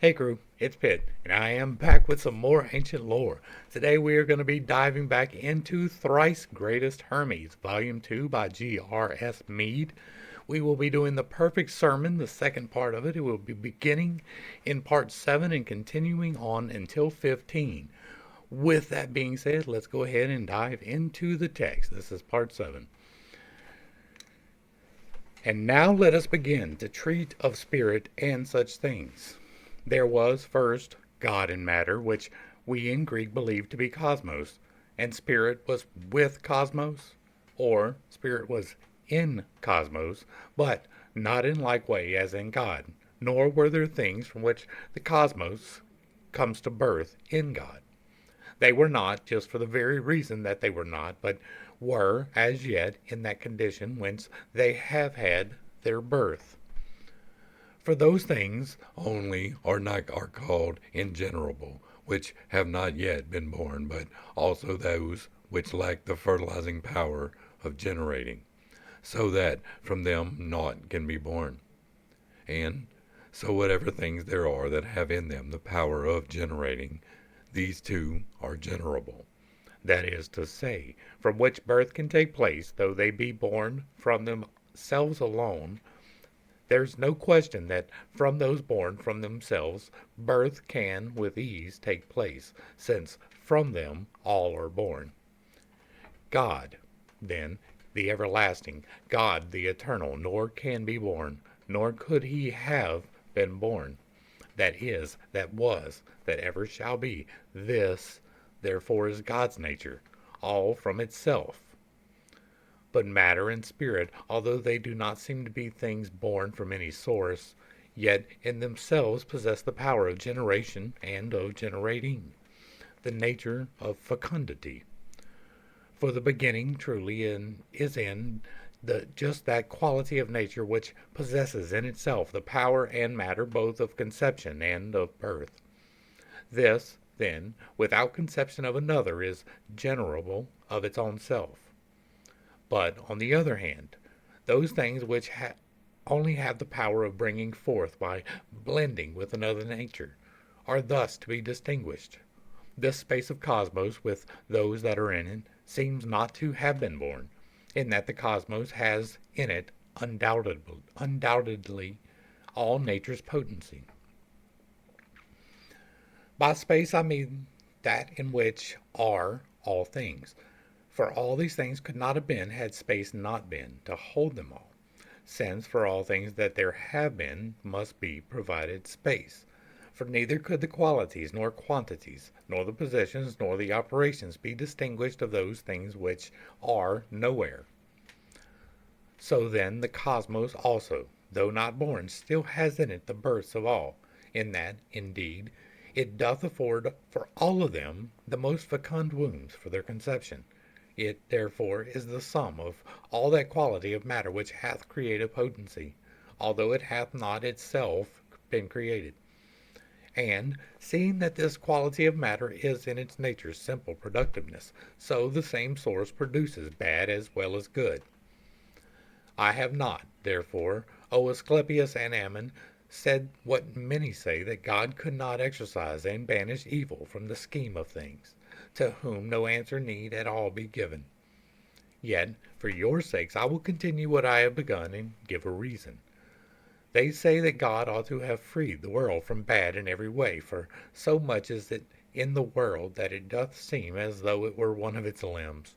Hey crew, it's Pitt, and I am back with some more ancient lore. Today we are going to be diving back into Thrice Greatest Hermes, Volume 2 by G.R.S. Mead. We will be doing the perfect sermon, the second part of it. It will be beginning in part 7 and continuing on until 15. With that being said, let's go ahead and dive into the text. This is part 7. And now let us begin to treat of spirit and such things. There was first God in matter, which we in Greek believe to be cosmos, and spirit was with cosmos, or spirit was in cosmos, but not in like way as in God, nor were there things from which the cosmos comes to birth in God. They were not, just for the very reason that they were not, but were as yet in that condition whence they have had their birth. For those things only are called ingenerable, which have not yet been born, but also those which lack the fertilizing power of generating, so that from them naught can be born. And so whatever things there are that have in them the power of generating, these two are generable. That is to say, from which birth can take place, though they be born from themselves alone. There's no question that from those born from themselves, birth can with ease take place, since from them all are born. God, then, the everlasting, God the eternal, nor can be born, nor could he have been born. That is, that was, that ever shall be. This, therefore, is God's nature, all from itself. But matter and spirit, although they do not seem to be things born from any source, yet in themselves possess the power of generation and of generating, the nature of fecundity. For the beginning truly is in just that quality of nature which possesses in itself the power and matter both of conception and of birth. This, then, without conception of another, is generable of its own self. But, on the other hand, those things which only have the power of bringing forth by blending with another nature are thus to be distinguished. This space of cosmos with those that are in it seems not to have been born, in that the cosmos has in it undoubtedly all nature's potency. By space I mean that in which are all things. For all these things could not have been had space not been to hold them all, since for all things that there have been must be provided space. For neither could the qualities, nor quantities, nor the positions, nor the operations be distinguished of those things which are nowhere. So then the cosmos also, though not born, still has in it the births of all, in that, indeed, it doth afford for all of them the most fecund wombs for their conception. It, therefore, is the sum of all that quality of matter which hath creative potency, although it hath not itself been created. And, seeing that this quality of matter is in its nature simple productiveness, so the same source produces bad as well as good. I have not, therefore, O Asclepius and Ammon, said what many say, that God could not exorcise and banish evil from the scheme of things, to whom no answer need at all be given. Yet, for your sakes, I will continue what I have begun and give a reason. They say that God ought to have freed the world from bad in every way, for so much is it in the world that it doth seem as though it were one of its limbs.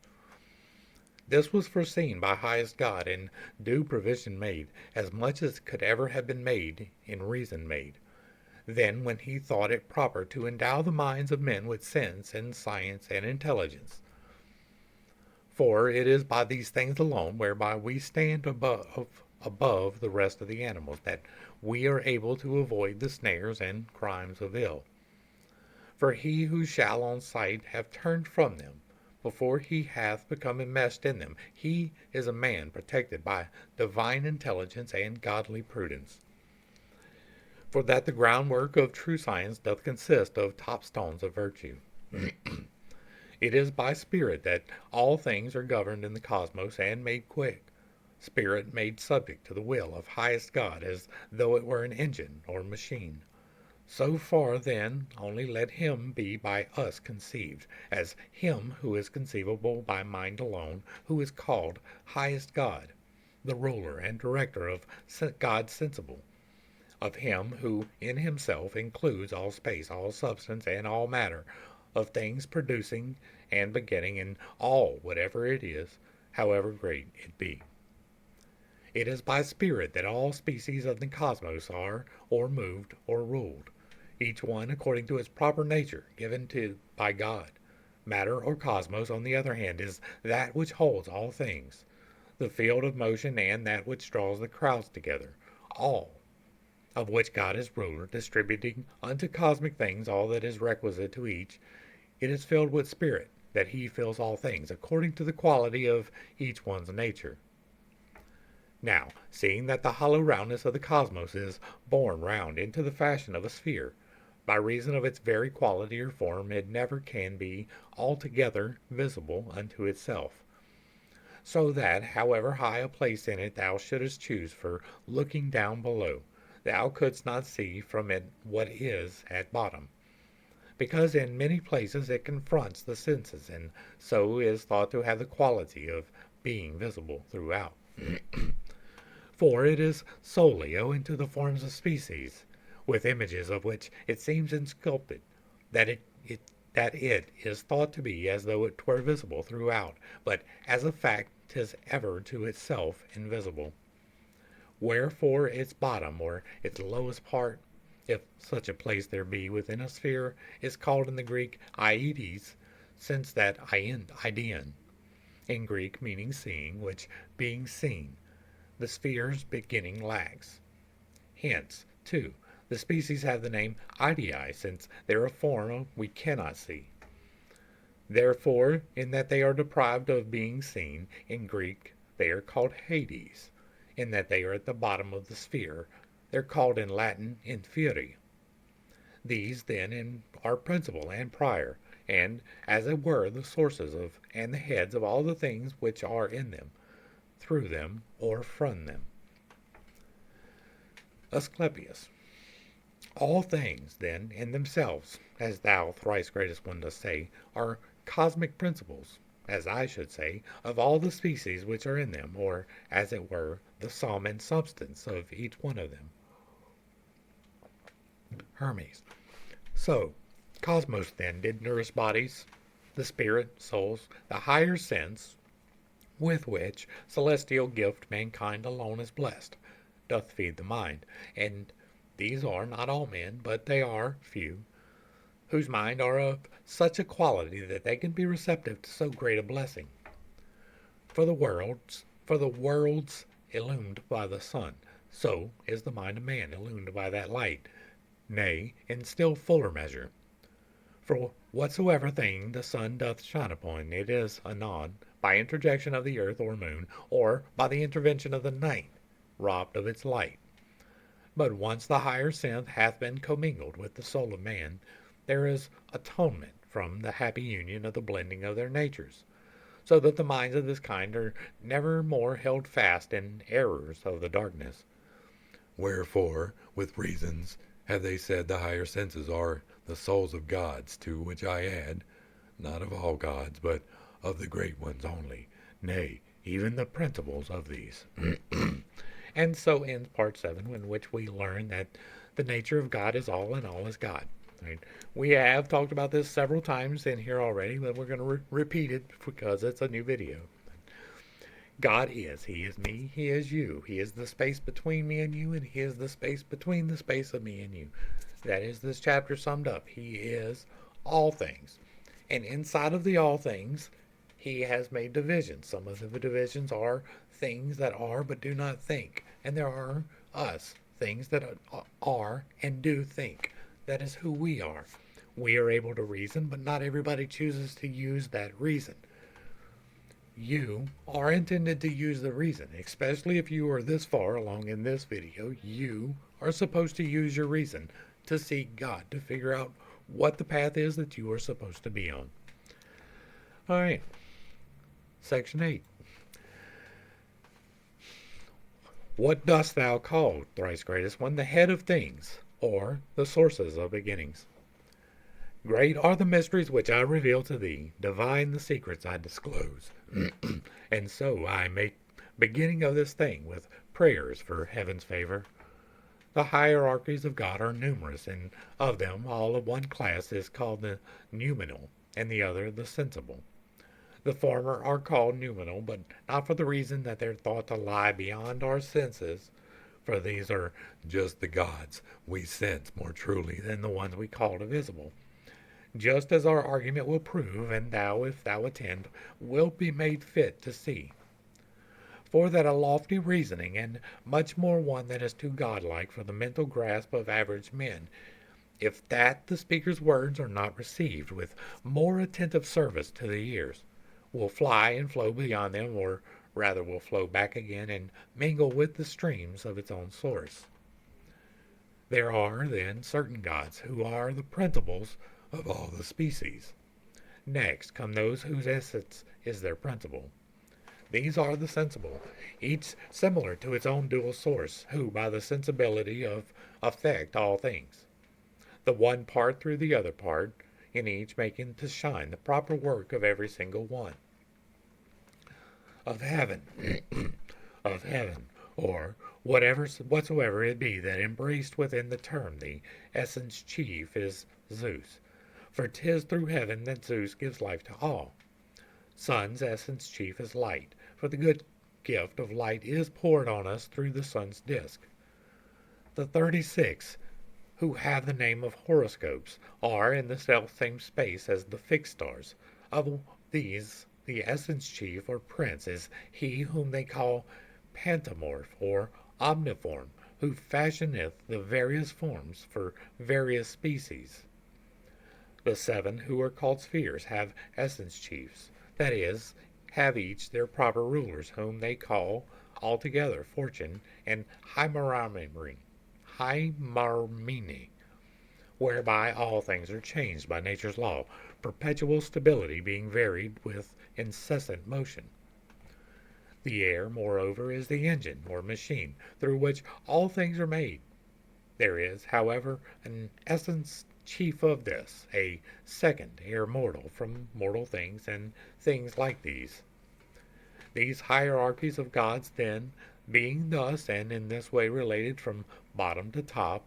This was foreseen by highest God, and due provision made, as much as could ever have been made, in reason made. Then when he thought it proper to endow the minds of men with sense and science and intelligence. For it is by these things alone whereby we stand above the rest of the animals, that we are able to avoid the snares and crimes of ill. For he who shall on sight have turned from them, before he hath become enmeshed in them, he is a man protected by divine intelligence and godly prudence. For that the groundwork of true science doth consist of top stones of virtue. It is by spirit that all things are governed in the cosmos and made quick, spirit made subject to the will of highest God, as though it were an engine or machine. So far, then, only let him be by us conceived, as him who is conceivable by mind alone, who is called highest God, the ruler and director of God sensible, of him who in himself includes all space, all substance, and all matter, of things producing and begetting in all whatever it is, however great it be. It is by spirit that all species of the cosmos are, or moved, or ruled, each one according to its proper nature, given to by God. Matter or cosmos, on the other hand, is that which holds all things, the field of motion, and that which draws the crowds together, all of which God is ruler, distributing unto cosmic things all that is requisite to each. It is filled with spirit, that he fills all things according to the quality of each one's nature. Now, seeing that the hollow roundness of the cosmos is borne round into the fashion of a sphere, by reason of its very quality or form, it never can be altogether visible unto itself. So that, however high a place in it thou shouldest choose for looking down below, thou couldst not see from it what is at bottom, because in many places it confronts the senses, and so is thought to have the quality of being visible throughout. For it is solely owing to the forms of species, with images of which it seems insculpted, that it is thought to be as though it were visible throughout, but as a fact 'tis ever to itself invisible. Wherefore its bottom, or its lowest part, if such a place there be within a sphere, is called in the Greek Aedes, since that eidein, in Greek meaning seeing, which being seen, the sphere's beginning lags. Hence, too, the species have the name Idei, since they're a form we cannot see. Therefore, in that they are deprived of being seen, in Greek they are called Hades. In that they are at the bottom of the sphere, they're called in Latin inferi. These, then, are principal and prior, and, as it were, the sources of and the heads of all the things which are in them, through them, or from them. Asclepius. All things, then, in themselves, as thou, thrice greatest one, dost say, are cosmic principles, as I should say, of all the species which are in them, or, as it were, the sum and substance of each one of them. Hermes. So, cosmos, then, did nourish bodies, the spirit, souls, the higher sense, with which celestial gift mankind alone is blessed, doth feed the mind, and these are not all men, but they are few, whose mind are of such a quality that they can be receptive to so great a blessing. For the worlds illumined by the sun, so is the mind of man illumined by that light, nay, in still fuller measure. For whatsoever thing the sun doth shine upon, it is anon, by interjection of the earth or moon, or by the intervention of the night, robbed of its light. But once the higher sense hath been commingled with the soul of man, there is atonement from the happy union of the blending of their natures, so that the minds of this kind are never more held fast in errors of the darkness. Wherefore, with reasons, have they said the higher senses are the souls of gods, to which I add, not of all gods, but of the great ones only, nay, even the principles of these. And so ends part 7, in which we learn that the nature of God is all and all is God. Right? We have talked about this several times in here already, but we're going to repeat it because it's a new video. God is. He is me. He is you. He is the space between me and you, and He is the space between the space of me and you. That is this chapter summed up. He is all things. And inside of the all things, He has made divisions. Some of the divisions are things that are but do not think. And there are us, things that are and do think. That is who we are. We are able to reason, but not everybody chooses to use that reason. You are intended to use the reason, especially if you are this far along in this video. You are supposed to use your reason to seek God, to figure out what the path is that you are supposed to be on. All right, section 8. What dost thou call, thrice greatest one, the head of things? or the sources of beginnings. Great are the mysteries which I reveal to thee, divine the secrets I disclose. And so I make beginning of this thing with prayers for heaven's favor. The hierarchies of God are numerous, and of them all of one class is called the noumenal, and the other the sensible. The former are called noumenal, but not for the reason that they're thought to lie beyond our senses, for these are just the gods we sense more truly than the ones we call divisible. Just as our argument will prove, and thou, if thou attend, wilt be made fit to see. For that a lofty reasoning, and much more one that is too godlike for the mental grasp of average men, if that the speaker's words are not received with more attentive service to the ears, will fly and flow beyond them, or rather will flow back again and mingle with the streams of its own source. There are, then, certain gods who are the principles of all the species. Next come those whose essence is their principle. These are the sensible, each similar to its own dual source, who by the sensibility of affect all things, the one part through the other part, in each making to shine the proper work of every single one. Of heaven, of heaven, or whatsoever it be that embraced within the term the essence chief is Zeus, for 'tis through heaven that Zeus gives life to all. Sun's essence chief is light, for the good gift of light is poured on us through the sun's disk. The 36, who have the name of horoscopes, are in the self-same space as the fixed stars. Of these, the essence chief or prince is he whom they call pantomorph or omniform, who fashioneth the various forms for various species. The 7 who are called spheres have essence chiefs, that is, have each their proper rulers, whom they call altogether Fortune and Hymarmene, whereby all things are changed by nature's law, perpetual stability being varied with incessant motion. The air, moreover, is the engine or machine through which all things are made. There is, however, an essence chief of this, a second, ere mortal, from mortal things and things like these. These hierarchies of gods, then, being thus and in this way related from bottom to top,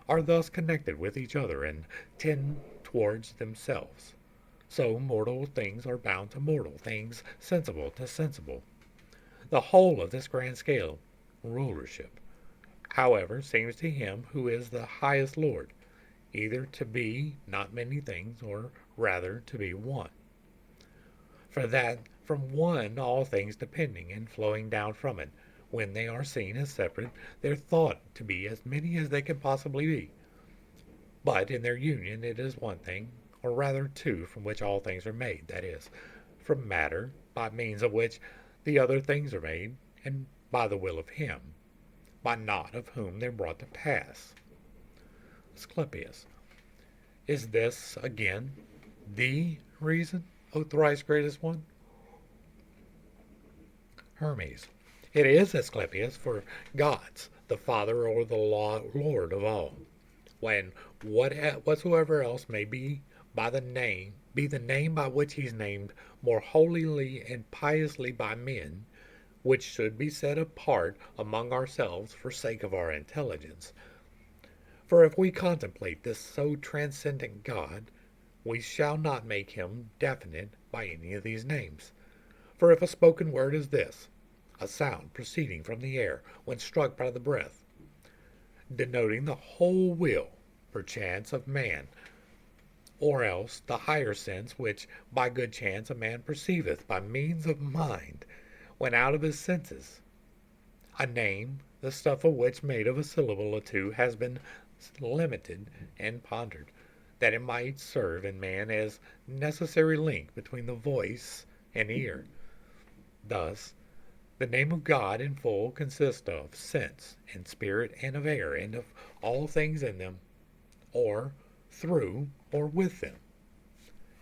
are thus connected with each other and tend towards themselves. So mortal things are bound to mortal things, sensible to sensible. The whole of this grand scale, rulership, however, seems to him who is the highest lord, either to be not many things, or rather to be one. For that from one all things depending and flowing down from it, when they are seen as separate, they're thought to be as many as they can possibly be. But in their union it is one thing, or rather two, from which all things are made, that is, from matter, by means of which the other things are made, and by the will of him, by naught of whom they're brought to pass. Asclepius. Is this, again, the reason, O thrice greatest one? Hermes. It is, Asclepius, for gods, the Father or the Lord of all, when whatsoever else may be the name by which he's named more holily and piously by men, which should be set apart among ourselves for sake of our intelligence. For if we contemplate this so transcendent God, we shall not make him definite by any of these names. For if a spoken word is this, a sound proceeding from the air when struck by the breath, denoting the whole will, perchance, of man, or else the higher sense which by good chance a man perceiveth by means of mind, when out of his senses, a name, the stuff of which made of a syllable or two has been limited and pondered, that it might serve in man as necessary link between the voice and ear. Thus, the name of God in full consists of sense and spirit and of air and of all things in them, or through or with them.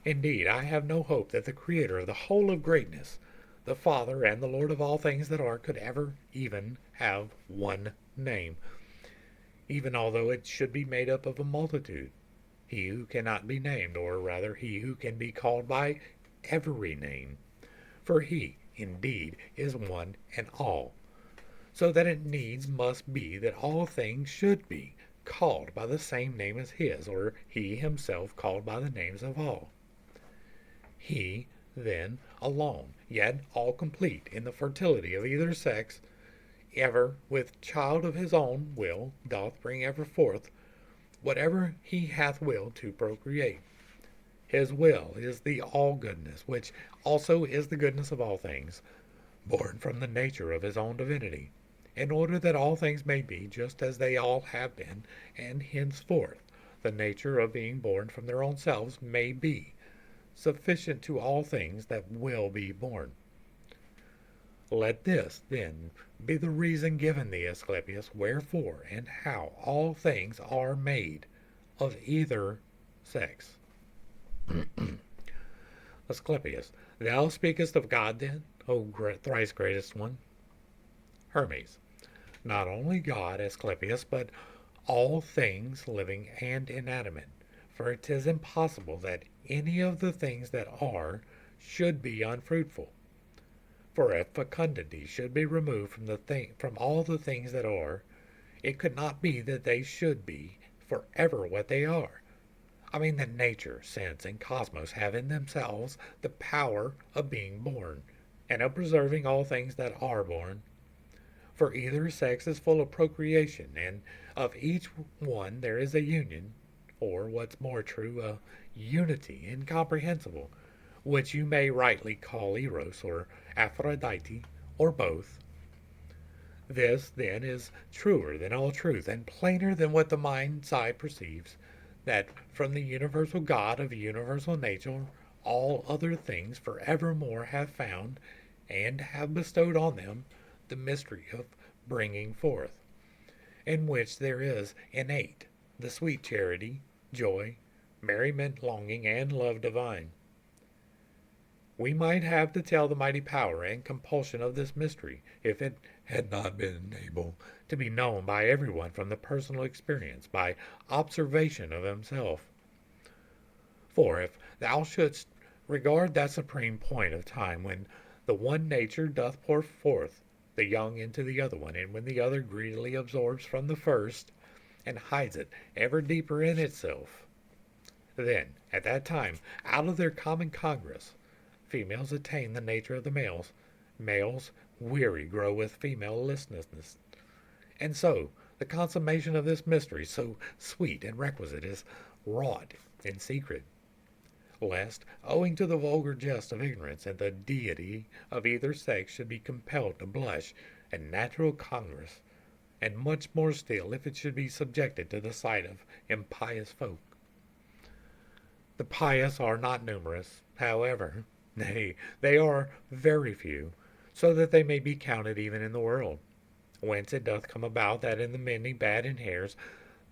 Indeed, I have no hope that the Creator of the whole of greatness, the Father and the Lord of all things that are, could ever even have one name. even although it should be made up of a multitude. He who cannot be named, or rather he who can be called by every name. For he, indeed, is one and all, so that it needs must be that all things should be called by the same name as his, or he himself called by the names of all. He, then, alone, yet all complete in the fertility of either sex, ever with child of his own will doth bring ever forth whatever he hath will to procreate. His will is the all goodness, which also is the goodness of all things, born from the nature of his own divinity, in order that all things may be just as they all have been, and henceforth the nature of being born from their own selves may be sufficient to all things that will be born. Let this, then, be the reason given thee, Asclepius, wherefore and how all things are made of either sex. Asclepius, thou speakest of God, then, O thrice greatest one? Hermes, not only God, Asclepius, but all things living and inanimate, for it is impossible that any of the things that are should be unfruitful. For if fecundity should be removed from all the things that are, it could not be that they should be forever what they are. I mean that nature, sense, and cosmos have in themselves the power of being born, and of preserving all things that are born. For either sex is full of procreation, and of each one there is a union, or what's more true, a unity incomprehensible, which you may rightly call Eros, or Aphrodite, or both. This, then, is truer than all truth, and plainer than what the mind's eye perceives, that from the universal God of universal nature all other things for evermore have found, and have bestowed on them, the mystery of bringing forth, in which there is innate the sweet charity, joy, merriment, longing, and love divine. We might have to tell the mighty power and compulsion of this mystery, if it had not been able to be known by everyone from the personal experience, by observation of himself. For if thou shouldst regard that supreme point of time when the one nature doth pour forth the young into the other one, and when the other greedily absorbs from the first, and hides it ever deeper in itself, then, at that time, out of their common congress, females attain the nature of the males, males weary grow with female listlessness, and so the consummation of this mystery, so sweet and requisite, is wrought in secret, lest, owing to the vulgar jest of ignorance, and the deity of either sex should be compelled to blush at natural congress, and much more still if it should be subjected to the sight of impious folk. The pious are not numerous, however, nay, they are very few, so that they may be counted even in the world. Whence it doth come about that in the many bad inheres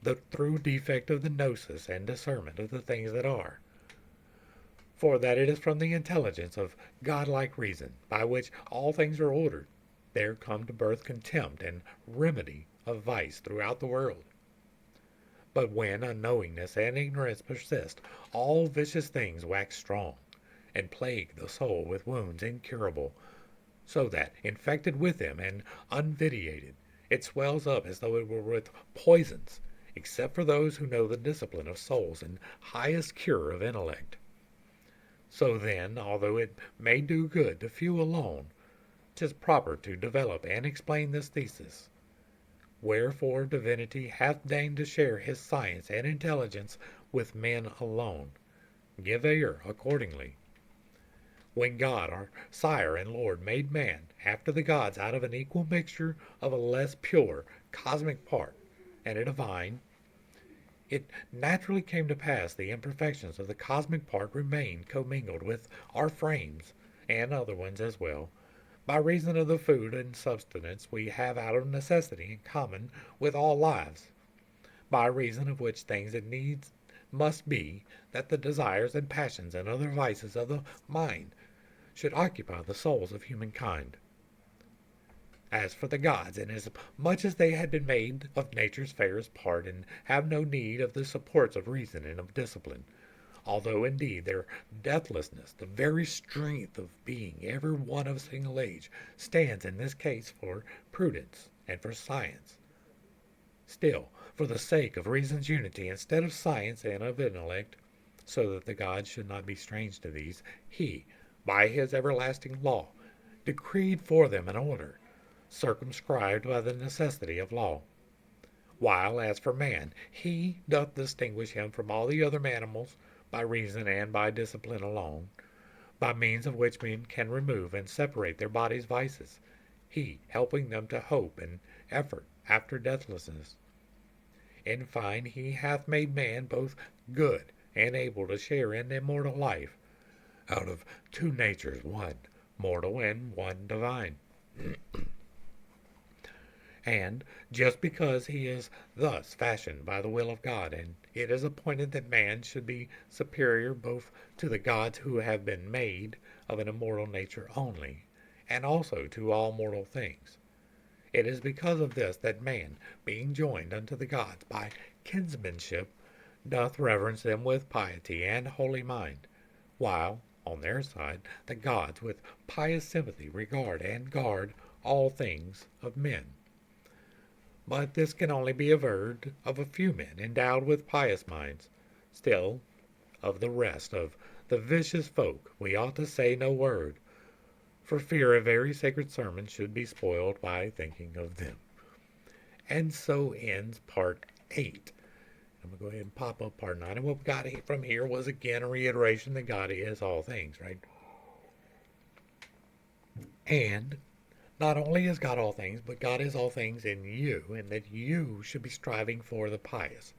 the through defect of the gnosis and discernment of the things that are. For that it is from the intelligence of godlike reason, by which all things are ordered, there come to birth contempt and remedy of vice throughout the world. But when unknowingness and ignorance persist, all vicious things wax strong, and plague the soul with wounds incurable, so that, infected with them and unvitiated, it swells up as though it were with poisons, except for those who know the discipline of souls and highest cure of intellect. So then, although it may do good to few alone, 'tis proper to develop and explain this thesis. Wherefore divinity hath deigned to share his science and intelligence with men alone. Give ear accordingly. When God, our sire and Lord, made man after the gods out of an equal mixture of a less pure cosmic part and a divine, it naturally came to pass the imperfections of the cosmic part remained commingled with our frames, and other ones as well, by reason of the food and substance we have out of necessity in common with all lives, by reason of which things it needs must be that the desires and passions and other vices of the mind should occupy the souls of humankind. As for the gods, inasmuch as they had been made of nature's fairest part, and have no need of the supports of reason and of discipline, although indeed their deathlessness, the very strength of being every one of a single age, stands in this case for prudence and for science, still, for the sake of reason's unity, instead of science and of intellect, so that the gods should not be strange to these, he, by his everlasting law, decreed for them an order, circumscribed by the necessity of law. While, as for man, he doth distinguish him from all the other animals by reason and by discipline alone, by means of which men can remove and separate their bodies' vices, he helping them to hope and effort after deathlessness. In fine, he hath made man both good and able to share in immortal life, out of two natures, one mortal and one divine. And just because he is thus fashioned by the will of God, and it is appointed that man should be superior both to the gods who have been made of an immortal nature only, and also to all mortal things. It is because of this that man, being joined unto the gods by kinsmanship, doth reverence them with piety and holy mind, while, on their side, the gods with pious sympathy regard and guard all things of men. But this can only be averred of a few men endowed with pious minds. Still, of the rest of the vicious folk we ought to say no word, for fear a very sacred sermon should be spoiled by thinking of them. And so ends part 8. I'm going to go ahead and pop up part 9. And what we got from here was again a reiteration that God is all things, right? And not only is God all things, but God is all things in you, and that you should be striving for the pious.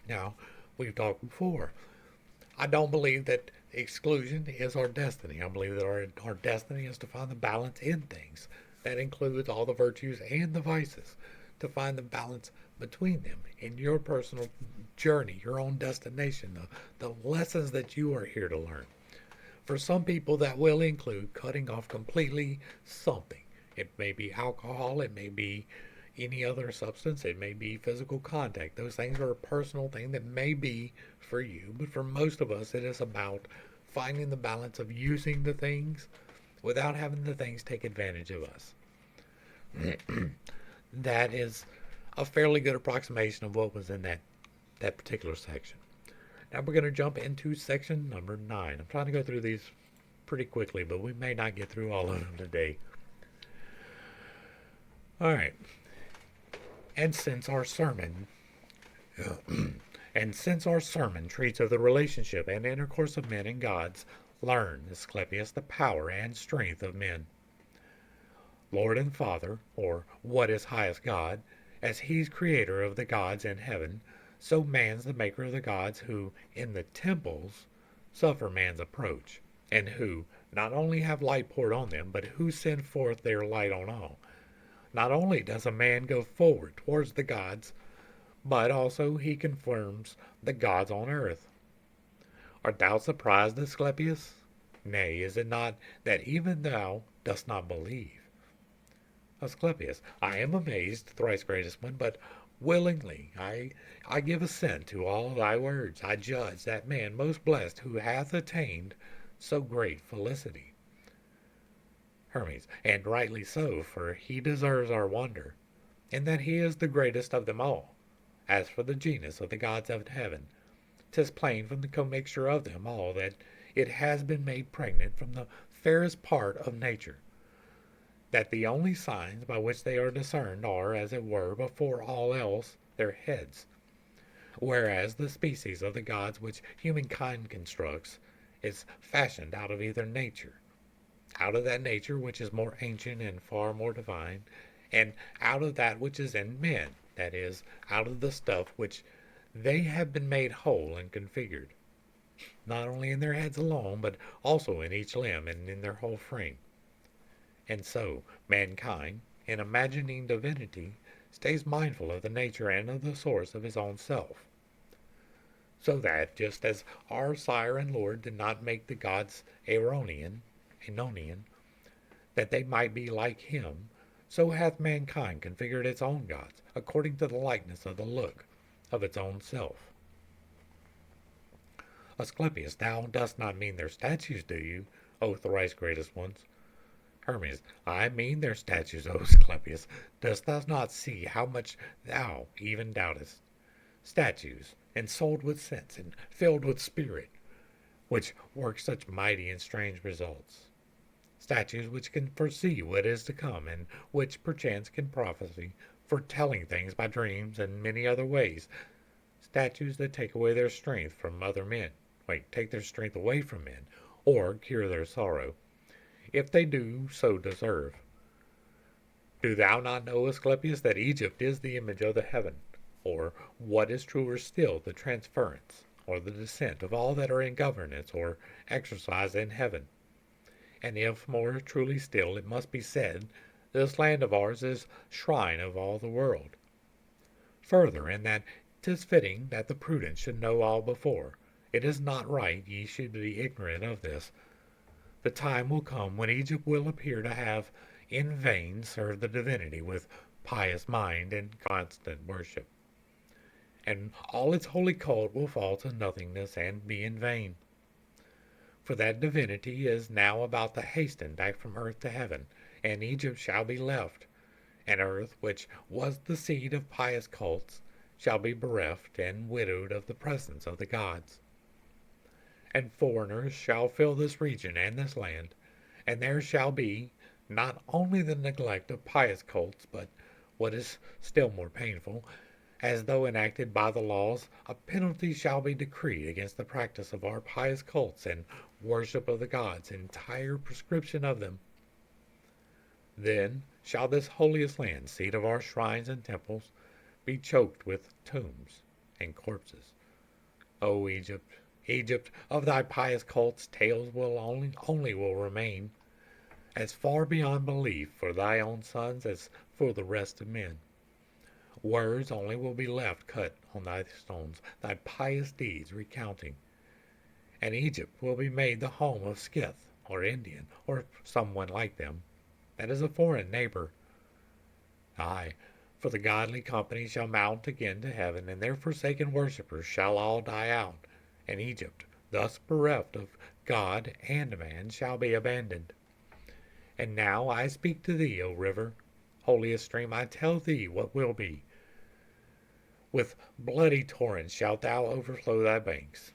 Now, we've talked before. I don't believe that exclusion is our destiny. I believe that our destiny is to find the balance in things. That includes all the virtues and the vices, to find the balance between them in your personal journey, your own destination, the lessons that you are here to learn. For some people, that will include cutting off completely something. It may be alcohol, it may be any other substance, it may be physical contact. Those things are a personal thing that may be for you, but for most of us, it is about finding the balance of using the things without having the things take advantage of us. That is a fairly good approximation of what was in that particular section. Now we're going to jump into section number 9. I'm trying to go through these pretty quickly, but we may not get through all of them today. All right. And since our sermon treats of the relationship and intercourse of men and gods, learn, Asclepius, the power and strength of men. Lord and Father, or what is highest God, as he's creator of the gods in heaven, so man's the maker of the gods who, in the temples, suffer man's approach, and who not only have light poured on them, but who send forth their light on all. Not only does a man go forward towards the gods, but also he confirms the gods on earth. Art thou surprised, Asclepius? Nay, is it not that even thou dost not believe? Asclepius, I am amazed, thrice greatest one, but willingly I give assent to all thy words. I judge that man most blessed who hath attained so great felicity. Hermes, and rightly so, for he deserves our wonder, in that he is the greatest of them all. As for the genus of the gods of heaven, 'tis plain from the commixture of them all that it has been made pregnant from the fairest part of nature, that the only signs by which they are discerned are, as it were, before all else, their heads, whereas the species of the gods which humankind constructs is fashioned out of either nature, out of that nature which is more ancient and far more divine, and out of that which is in men, that is, out of the stuff which they have been made whole and configured, not only in their heads alone, but also in each limb and in their whole frame. And so, mankind, in imagining divinity, stays mindful of the nature and of the source of his own self. So that, just as our sire and Lord did not make the gods Aenonian, that they might be like him, so hath mankind configured its own gods, according to the likeness of the look of its own self. Asclepius, thou dost not mean their statues, do you, O thrice greatest ones? Hermes, I mean their statues, O Asclepius. Dost thou not see how much thou even doubtest? Statues, ensouled with sense and filled with spirit, which work such mighty and strange results. Statues which can foresee what is to come, and which perchance can prophesy, foretelling things by dreams and many other ways. Statues that take away their strength from other men, take their strength away from men, or cure their sorrow, if they do so deserve. Do thou not know, Asclepius, that Egypt is the image of the heaven, or, what is truer still, the transference, or the descent of all that are in governance or exercise in heaven? And if more truly still, it must be said, this land of ours is shrine of all the world. Further, in that 'tis fitting that the prudent should know all before, it is not right ye should be ignorant of this. The time will come when Egypt will appear to have in vain served the divinity with pious mind and constant worship, and all its holy cult will fall to nothingness and be in vain. For that divinity is now about to hasten back from earth to heaven, and Egypt shall be left, and earth, which was the seat of pious cults, shall be bereft and widowed of the presence of the gods. And foreigners shall fill this region and this land, and there shall be not only the neglect of pious cults, but, what is still more painful, as though enacted by the laws, a penalty shall be decreed against the practice of our pious cults and worship of the gods, entire proscription of them. Then shall this holiest land, seat of our shrines and temples, be choked with tombs and corpses. O Egypt, Egypt, of thy pious cults, tales will only will remain, as far beyond belief for thy own sons as for the rest of men. Words only will be left cut on thy stones, thy pious deeds recounting. And Egypt will be made the home of Scyth, or Indian, or someone like them, that is a foreign neighbor. Ay, for the godly company shall mount again to heaven, and their forsaken worshippers shall all die out, and Egypt, thus bereft of God and man, shall be abandoned. And now I speak to thee, O river, holiest stream, I tell thee what will be. With bloody torrents shalt thou overflow thy banks.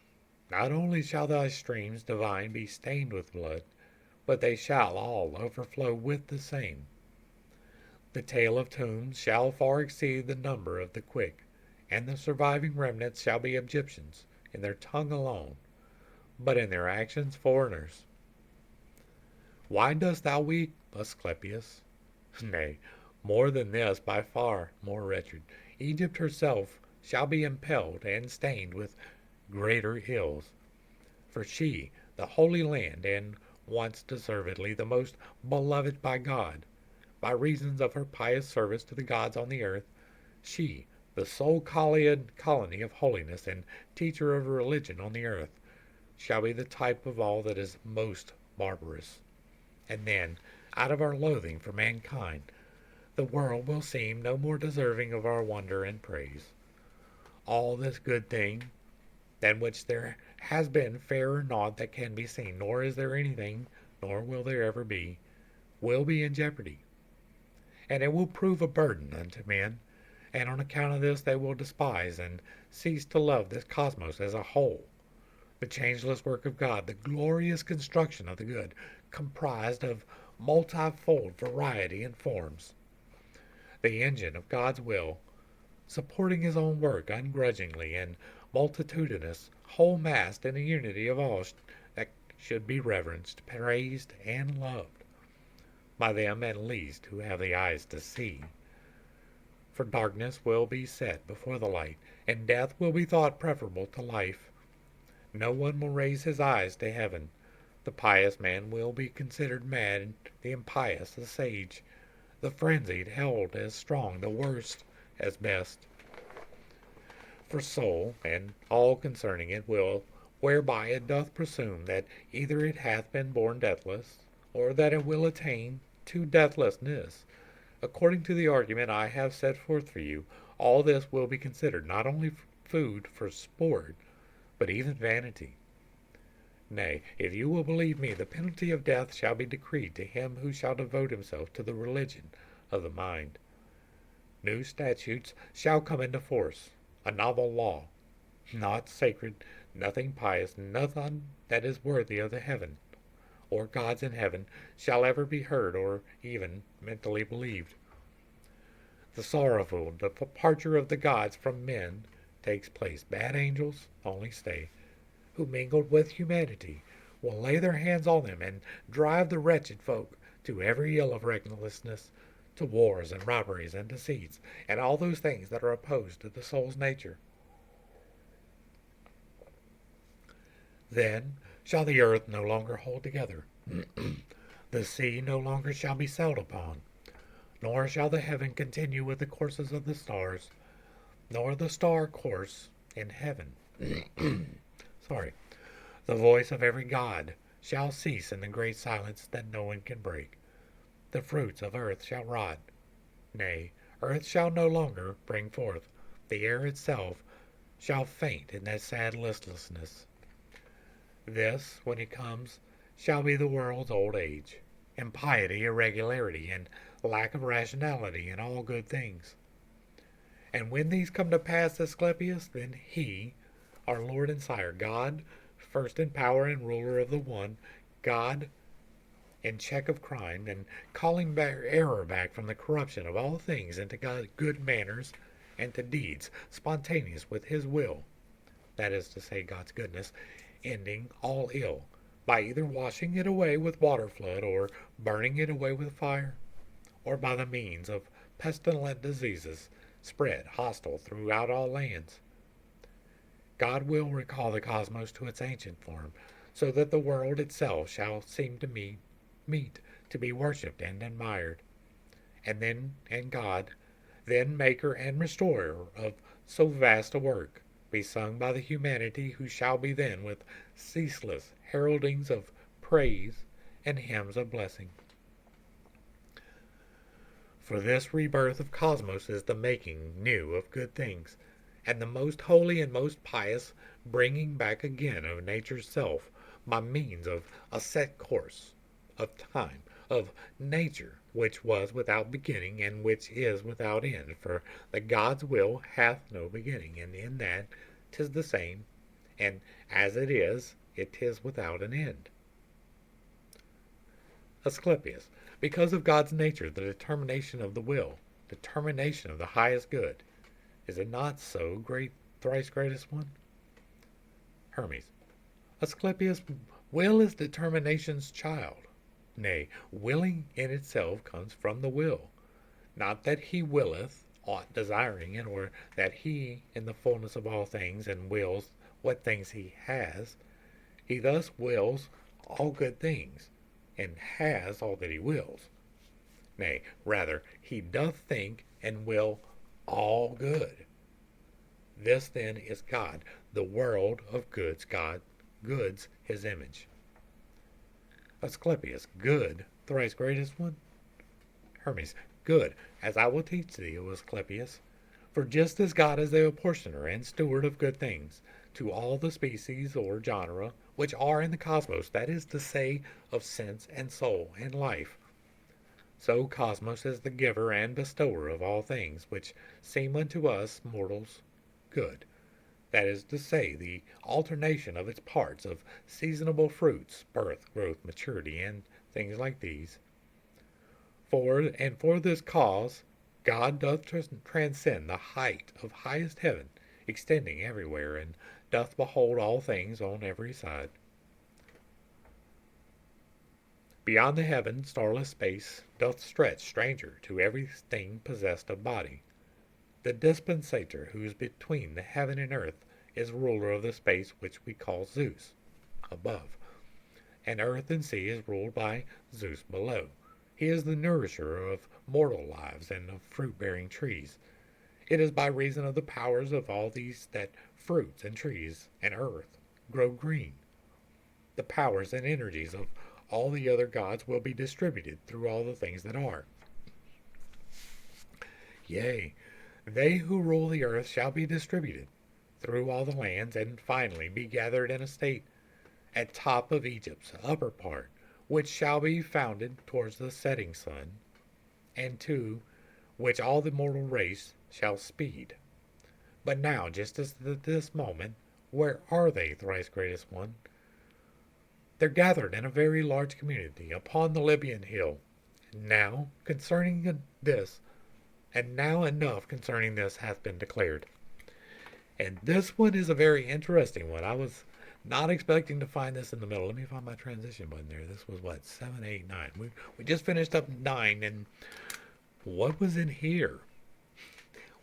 Not only shall thy streams divine be stained with blood, but they shall all overflow with the same. The tale of tombs shall far exceed the number of the quick, and the surviving remnants shall be Egyptians, in their tongue alone, but in their actions foreigners. Why dost thou weep, Asclepius? Nay, more than this, by far more wretched. Egypt herself shall be impelled and stained with greater ills. For she, the holy land, and once deservedly the most beloved by God, by reasons of her pious service to the gods on the earth, she, the sole colony of holiness and teacher of religion on the earth, shall be the type of all that is most barbarous. And then, out of our loathing for mankind, the world will seem no more deserving of our wonder and praise. All this good thing, than which there has been fairer naught that can be seen, nor is there anything, nor will there ever be, will be in jeopardy. And it will prove a burden unto men, and on account of this they will despise and cease to love this cosmos as a whole, the changeless work of God, the glorious construction of the good, comprised of multifold variety and forms, the engine of God's will, supporting his own work ungrudgingly, and multitudinous, whole-massed in the unity of all that should be reverenced, praised, and loved, by them at least who have the eyes to see. For darkness will be set before the light, and death will be thought preferable to life. No one will raise his eyes to heaven. The pious man will be considered mad, the impious a sage, the frenzied held as strong, the worst as best. For soul, and all concerning it, will, whereby it doth presume that either it hath been born deathless, or that it will attain to deathlessness, According to the argument I have set forth for you, all this will be considered not only food for sport, but even vanity. Nay, if you will believe me, the penalty of death shall be decreed to him who shall devote himself to the religion of the mind. New statutes shall come into force, a novel law, not sacred, nothing pious, nothing that is worthy of the heaven or gods in heaven shall ever be heard or even mentally believed. The sorrowful departure of the gods from men takes place. Bad angels only stay, who mingled with humanity, will lay their hands on them and drive the wretched folk to every ill of recklessness, to wars and robberies and deceits, and all those things that are opposed to the soul's nature. Then shall the earth no longer hold together, the sea no longer shall be sailed upon, nor shall the heaven continue with the courses of the stars, nor the star course in heaven. Sorry. The voice of every god shall cease in the great silence that no one can break. The fruits of earth shall rot. Nay, earth shall no longer bring forth. The air itself shall faint in that sad listlessness. This, when it comes, shall be the world's old age, impiety, irregularity, and lack of rationality in all good things. And when these come to pass, Asclepius, then he, our Lord and Sire, God, first in power and ruler of the one, God in check of crime, and calling error back from the corruption of all things into good manners and to deeds spontaneous with his will, that is to say, God's goodness, ending all ill, by either washing it away with water flood, or burning it away with fire, or by the means of pestilent diseases spread hostile throughout all lands. God will recall the cosmos to its ancient form, so that the world itself shall seem to me meet to be worshipped and admired. And God, then maker and restorer of so vast a work, be sung by the humanity who shall be then with ceaseless heraldings of praise and hymns of blessing. For this rebirth of cosmos is the making new of good things, and the most holy and most pious bringing back again of nature's self by means of a set course of time, of nature, which was without beginning, and which is without end. For the God's will hath no beginning, and in that 'tis the same, and as it is without an end. Asclepius, because of God's nature, the determination of the will, determination of the highest good, is it not so, great thrice greatest one? Hermes. Asclepius, will is determination's child. Nay, willing in itself comes from the will. Not that he willeth aught desiring it, or that he in the fullness of all things and wills what things he has. He thus wills all good things, and has all that he wills. Nay, rather, he doth think and will all good. This then is God, the world of goods, God, goods his image. Asclepius, good, thrice greatest one? Hermes, good, as I will teach thee, O Asclepius. For just as God is the apportioner and steward of good things to all the species or genera which are in the cosmos, that is to say, of sense and soul and life, so Cosmos is the giver and bestower of all things which seem unto us mortals good, that is to say, the alternation of its parts, of seasonable fruits, birth, growth, maturity, and things like these. For this cause God doth transcend the height of highest heaven, extending everywhere, and doth behold all things on every side. Beyond the heaven, starless space doth stretch stranger to everything possessed of body. The dispensator who is between the heaven and earth is ruler of the space which we call Zeus, above, and earth and sea is ruled by Zeus below. He is the nourisher of mortal lives and of fruit-bearing trees. It is by reason of the powers of all these that fruits and trees and earth grow green. The powers and energies of all the other gods will be distributed through all the things that are. Yea, they who rule the earth shall be distributed through all the lands, and finally be gathered in a state at top of Egypt's upper part, which shall be founded towards the setting sun, and to which all the mortal race shall speed. But now, just as at this moment, where are they, thrice greatest one? They're gathered in a very large community upon the Libyan hill. Now concerning this, and now enough concerning this hath been declared. And this one is a very interesting one. I was not expecting to find this in the middle. Let me find my transition button there. This was what, 7, 8, 9. We just finished up 9, and what was in here?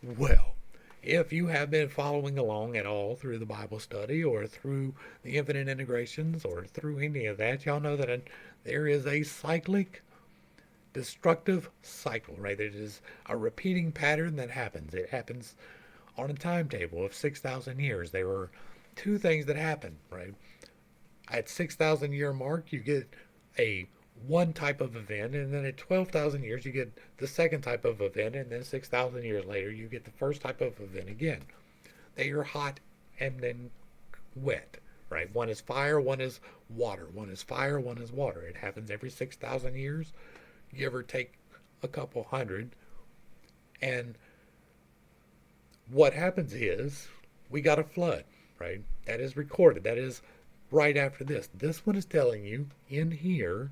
Well, if you have been following along at all through the Bible study or through the infinite integrations or through any of that, y'all know that there is a cyclic destructive cycle, right? It is a repeating pattern that happens. It happens on a timetable of 6,000 years. There were two things that happen, right? At 6,000 year mark, you get a one type of event, and then at 12,000 years, you get the second type of event, and then 6,000 years later, you get the first type of event again. They are hot and then wet, right? One is fire, one is water. One is fire, one is water. It happens every 6,000 years, give or take a couple hundred. And what happens is we got a flood, right? That is recorded. That is right after this. This one is telling you in here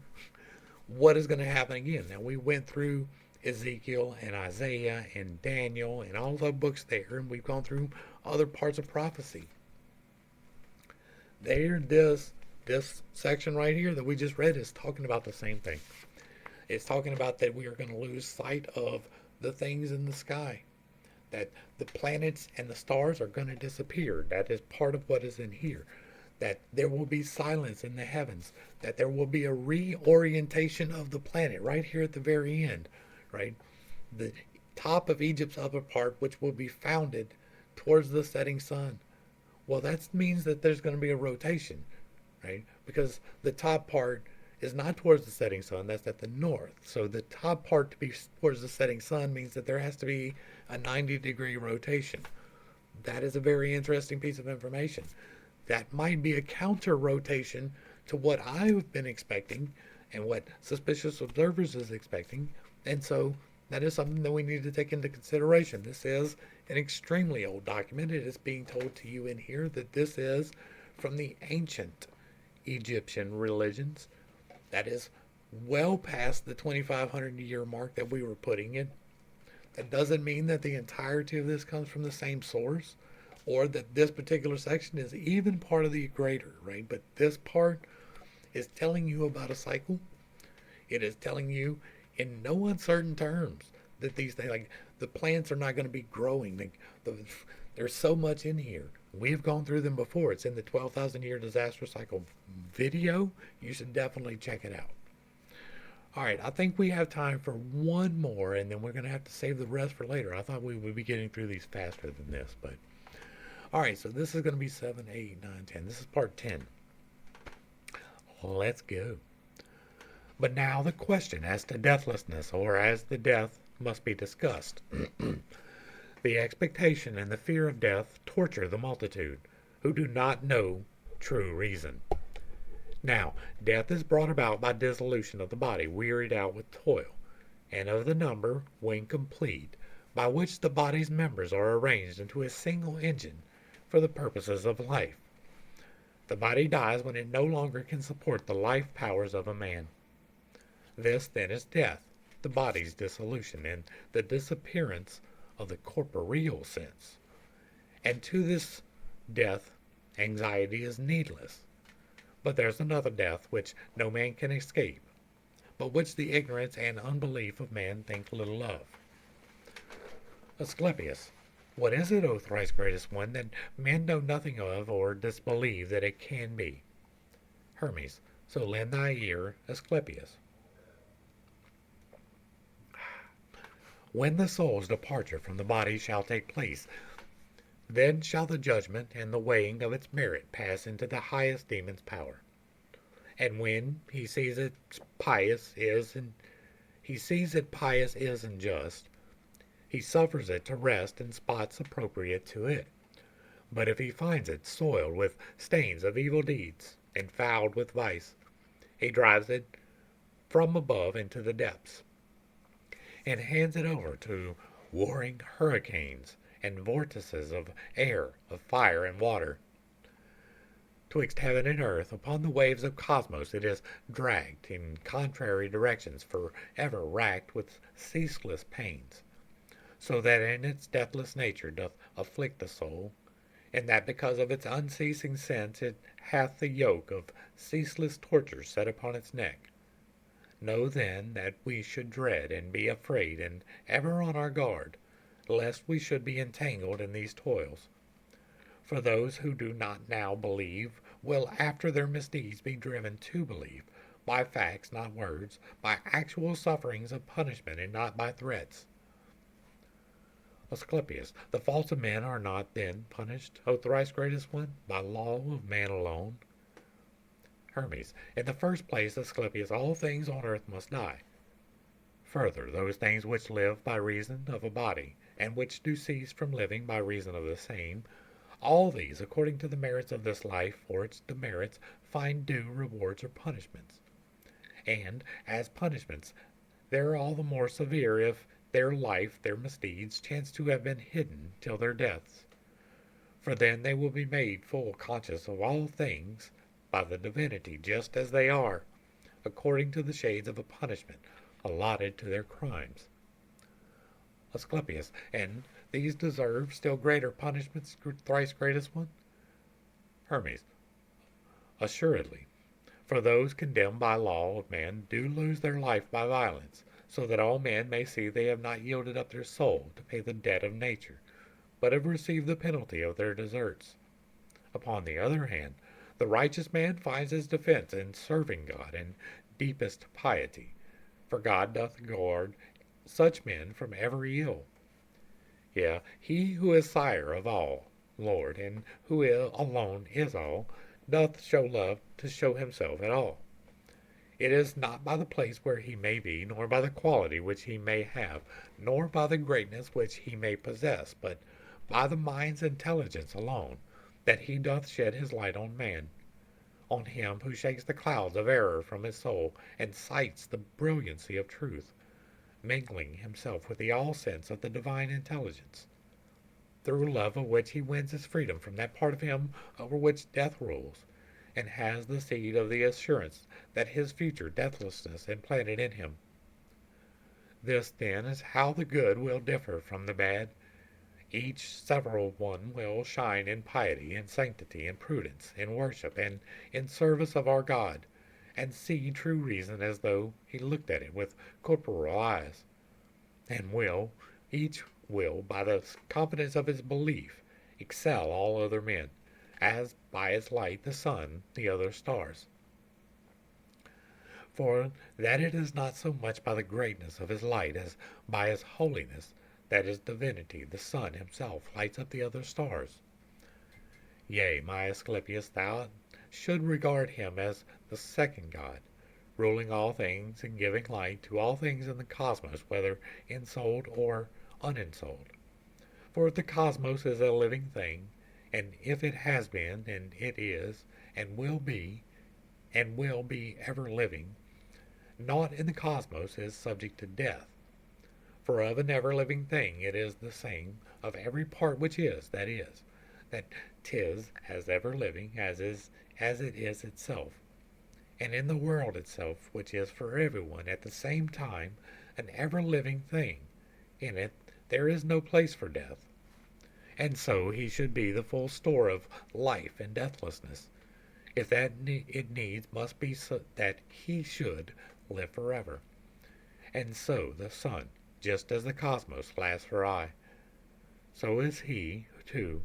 what is going to happen again. Now, we went through Ezekiel and Isaiah and Daniel and all the books there, and we've gone through other parts of prophecy. There, this section right here that we just read is talking about the same thing. It's talking about that we are going to lose sight of the things in the sky, that the planets and the stars are going to disappear. That is part of what is in here. That there will be silence in the heavens, that there will be a reorientation of the planet right here at the very end, right? The top of Egypt's upper part, which will be founded towards the setting sun. Well, that means that there's going to be a rotation, right? Because the top part is not towards the setting sun, that's at the north. So the top part to be towards the setting sun means that there has to be a 90-degree rotation. That is a very interesting piece of information. That might be a counter rotation to what I've been expecting and what Suspicious Observers is expecting. And so that is something that we need to take into consideration. This is an extremely old document. It is being told to you in here that this is from the ancient Egyptian religions. That is well past the 2,500 year mark that we were putting in. That doesn't mean that the entirety of this comes from the same source, or that this particular section is even part of the greater, right? But this part is telling you about a cycle. It is telling you in no uncertain terms that these things, like the plants are not going to be growing. There's so much in here. We've gone through them before. It's in the 12,000 year disaster cycle video. You should definitely check it out. All right, I think we have time for one more, and then we're going to have to save the rest for later. I thought we would be getting through these faster than this, but all right, so this is going to be 7, 8, 9, 10. This is part 10. Let's go. But now the question as to deathlessness, or as the death, must be discussed. The expectation and the fear of death torture the multitude, who do not know true reason. Now, death is brought about by dissolution of the body, wearied out with toil, and of the number, when complete, by which the body's members are arranged into a single engine for the purposes of life. The body dies when it no longer can support the life powers of a man. This, then, is death, the body's dissolution, and the disappearance of the corporeal sense. And to this death, anxiety is needless. But there's another death which no man can escape, but which the ignorance and unbelief of man think little of. Asclepius, what is it, O thrice greatest one, that men know nothing of or disbelieve that it can be? Hermes, so lend thy ear, Asclepius. When the soul's departure from the body shall take place, then shall the judgment and the weighing of its merit pass into the highest demon's power. And when he sees it pious is and just, he suffers it to rest in spots appropriate to it. But if he finds it soiled with stains of evil deeds and fouled with vice, he drives it from above into the depths, and hands it over to warring hurricanes and vortices of air, of fire and water. Twixt heaven and earth, upon the waves of cosmos, it is dragged in contrary directions, for ever racked with ceaseless pains, so that in its deathless nature doth afflict the soul, and that because of its unceasing sense it hath the yoke of ceaseless tortures set upon its neck. Know then that we should dread and be afraid and ever on our guard, lest we should be entangled in these toils. For those who do not now believe will after their misdeeds be driven to believe, by facts, not words, by actual sufferings of punishment, and not by threats. Asclepius, the faults of men are not then punished, O thrice greatest one, by law of man alone? Hermes, in the first place, Asclepius, all things on earth must die. Further, those things which live by reason of a body, and which do cease from living by reason of the same, all these, according to the merits of this life or its demerits, find due rewards or punishments. And, as punishments, they are all the more severe if their life, their misdeeds, chance to have been hidden till their deaths. For then they will be made full conscious of all things by the divinity, just as they are, according to the shades of a punishment allotted to their crimes. Asclepius, and these deserve still greater punishments, thrice greatest one? Hermes, assuredly. For those condemned by law of man do lose their life by violence, so that all men may see they have not yielded up their soul to pay the debt of nature, but have received the penalty of their deserts. Upon the other hand, the righteous man finds his defense in serving God and deepest piety, for God doth guard such men from every ill. Yea, he who is sire of all, Lord, and who alone is all, doth show love to show himself at all. It is not by the place where he may be, nor by the quality which he may have, nor by the greatness which he may possess, but by the mind's intelligence alone, that he doth shed his light on man, on him who shakes the clouds of error from his soul, and sights the brilliancy of truth, mingling himself with the all sense of the divine intelligence, through love of which he wins his freedom from that part of him over which death rules, and has the seed of the assurance that his future deathlessness implanted in him. This, then, is how the good will differ from the bad. Each several one will shine in piety, in sanctity, in prudence, in worship, and in service of our God, and see true reason as though he looked at it with corporeal eyes, and each will, by the confidence of his belief, excel all other men, as by its light the sun the other stars. For that it is not so much by the greatness of his light as by his holiness that his divinity, the sun himself, lights up the other stars. Yea, my Asclepius, thou should regard him as the second God, ruling all things and giving light to all things in the cosmos, whether ensouled or unensouled. For if the cosmos is a living thing, and if it has been, and it is, and will be ever living, naught in the cosmos is subject to death. For of an ever-living thing it is the same of every part which is, that 'tis as ever-living as it is itself. And in the world itself, which is for everyone at the same time an ever-living thing, in it there is no place for death. And so he should be the full store of life and deathlessness, if that it needs must be so that he should live forever. And so the sun, just as the cosmos lasts for aye, so is he, too,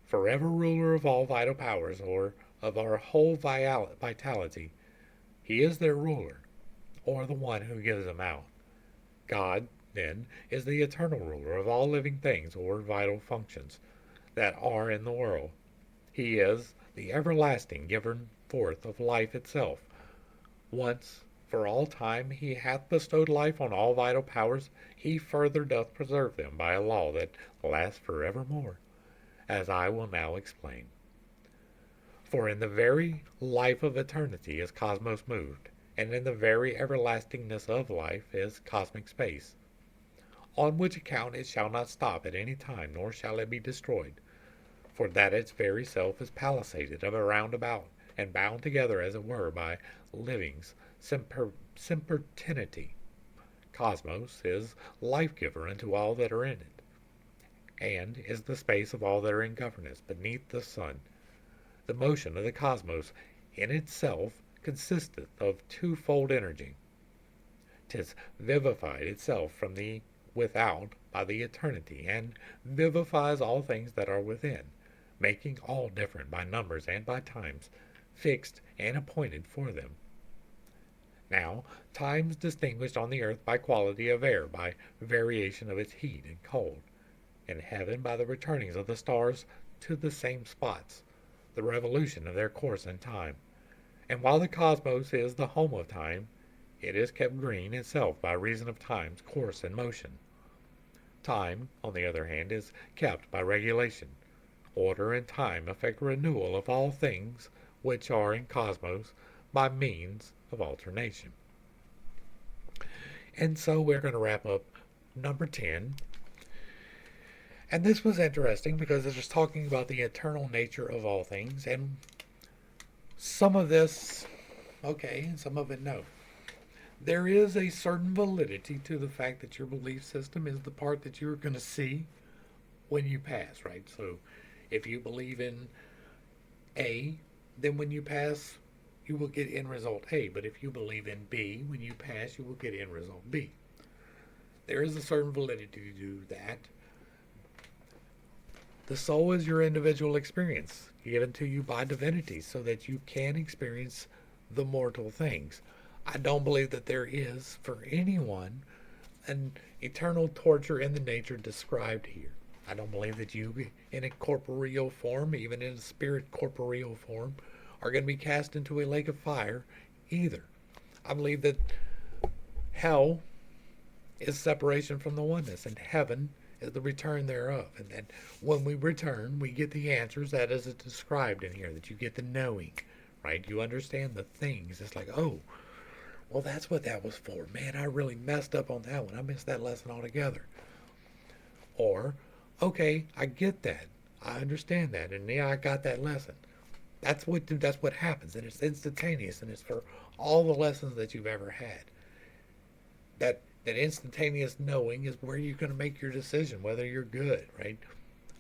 forever ruler of all vital powers, or of our whole vitality. He is their ruler, or the one who gives them out. God, then, is the eternal ruler of all living things or vital functions that are in the world. He is the everlasting giver forth of life itself, once For all time he hath bestowed life on all vital powers, he further doth preserve them by a law that lasts forevermore, as I will now explain. For in the very life of eternity is cosmos moved, and in the very everlastingness of life is cosmic space, on which account it shall not stop at any time, nor shall it be destroyed, for that its very self is palisaded around about, and bound together as it were by living's sempiternity. Cosmos is life-giver unto all that are in it, and is the space of all that are in governance beneath the sun. The motion of the cosmos in itself consisteth of twofold energy. 'Tis vivified itself from the without by the eternity, and vivifies all things that are within, making all different by numbers and by times, fixed and appointed for them. Now, times distinguished on the earth by quality of air, by variation of its heat and cold, in heaven by the returnings of the stars to the same spots, the revolution of their course in time. And while the cosmos is the home of time, it is kept green itself by reason of time's course and motion. Time, on the other hand, is kept by regulation. Order and time effect renewal of all things which are in cosmos by means of alternation. And so we're going to wrap up number 10. And this was interesting because it was talking about the eternal nature of all things. And some of this, okay, and some of it, no. There is a certain validity to the fact that your belief system is the part that you're going to see when you pass, right? So if you believe in A, then when you pass, you will get end result A. But if you believe in B, when you pass, you will get end result B. There is a certain validity to that. The soul is your individual experience given to you by divinity so that you can experience the mortal things. I don't believe that there is, for anyone, an eternal torture in the nature described here. I don't believe that you, in a corporeal form, even in a spirit corporeal form, are going to be cast into a lake of fire either. I believe that hell is separation from the oneness, and heaven is the return thereof. And then when we return, we get the answers that is described in here, that you get the knowing, right? You understand the things. It's like, oh, well, that's what that was for. Man, I really messed up on that one. I missed that lesson altogether. Or, okay, I get that. I understand that. And yeah, I got that lesson. That's what happens. And it's instantaneous. And it's for all the lessons that you've ever had. That instantaneous knowing is where you're going to make your decision, whether you're good, right?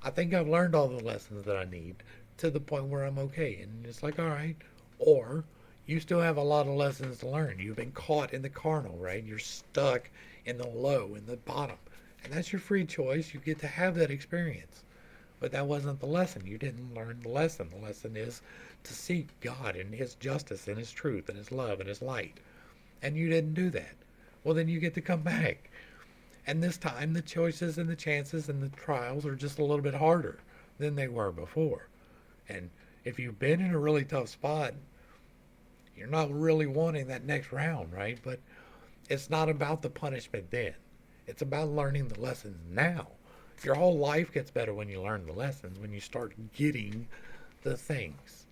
I think I've learned all the lessons that I need to the point where I'm okay. And it's like, all right. Or you still have a lot of lessons to learn. You've been caught in the carnal, right? You're stuck in the low, in the bottom. And that's your free choice. You get to have that experience. But that wasn't the lesson. You didn't learn the lesson. The lesson is to seek God and His justice and His truth and His love and His light. And you didn't do that. Well, then you get to come back. And this time, the choices and the chances and the trials are just a little bit harder than they were before. And if you've been in a really tough spot, you're not really wanting that next round, right? But it's not about the punishment then. It's about learning the lessons now. Your whole life gets better when you learn the lessons, when you start getting the things.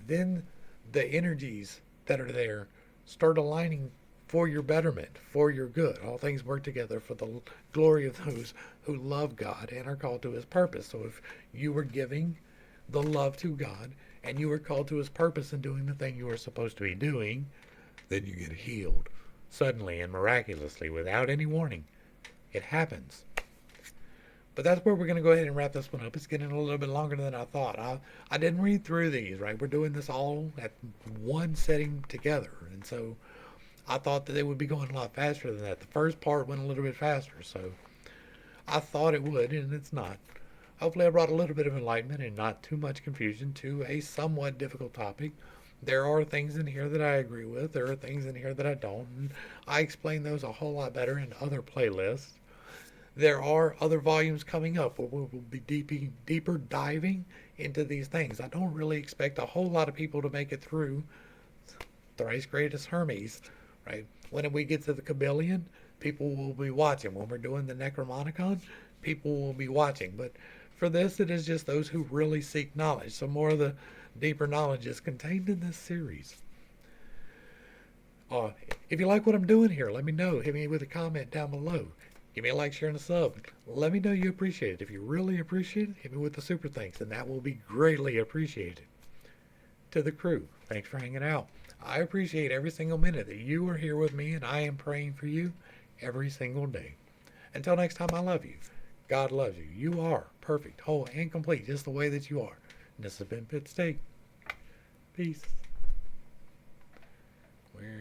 Then the energies that are there start aligning for your betterment, for your good. All things work together for the glory of those who love God and are called to His purpose. So if you were giving the love to God and you were called to His purpose and doing the thing you were supposed to be doing, then you get healed suddenly and miraculously without any warning. It happens. But that's where we're going to go ahead and wrap this one up. It's getting a little bit longer than I thought. I didn't read through these, right? We're doing this all at one setting together. And so I thought that it would be going a lot faster than that. The first part went a little bit faster, so I thought it would, and it's not. Hopefully I brought a little bit of enlightenment and not too much confusion to a somewhat difficult topic. There are things in here that I agree with. There are things in here that I don't. And I explain those a whole lot better in other playlists. There are other volumes coming up where we'll be deeper diving into these things. I don't really expect a whole lot of people to make it through thrice greatest Hermes, right? When we get to the Kabylion, people will be watching. When we're doing the Necromonicon, people will be watching. But for this, it is just those who really seek knowledge. So more of the deeper knowledge is contained in this series. Uh, if you like what I'm doing here, let me know. Hit me with a comment down below. Give me a like, share, and a sub. Let me know you appreciate it. If you really appreciate it, hit me with the super thanks, and that will be greatly appreciated. To the crew, thanks for hanging out. I appreciate every single minute that you are here with me, and I am praying for you every single day. Until next time, I love you. God loves you. You are perfect, whole, and complete just the way that you are. And this has been Pit Steak. Peace. Where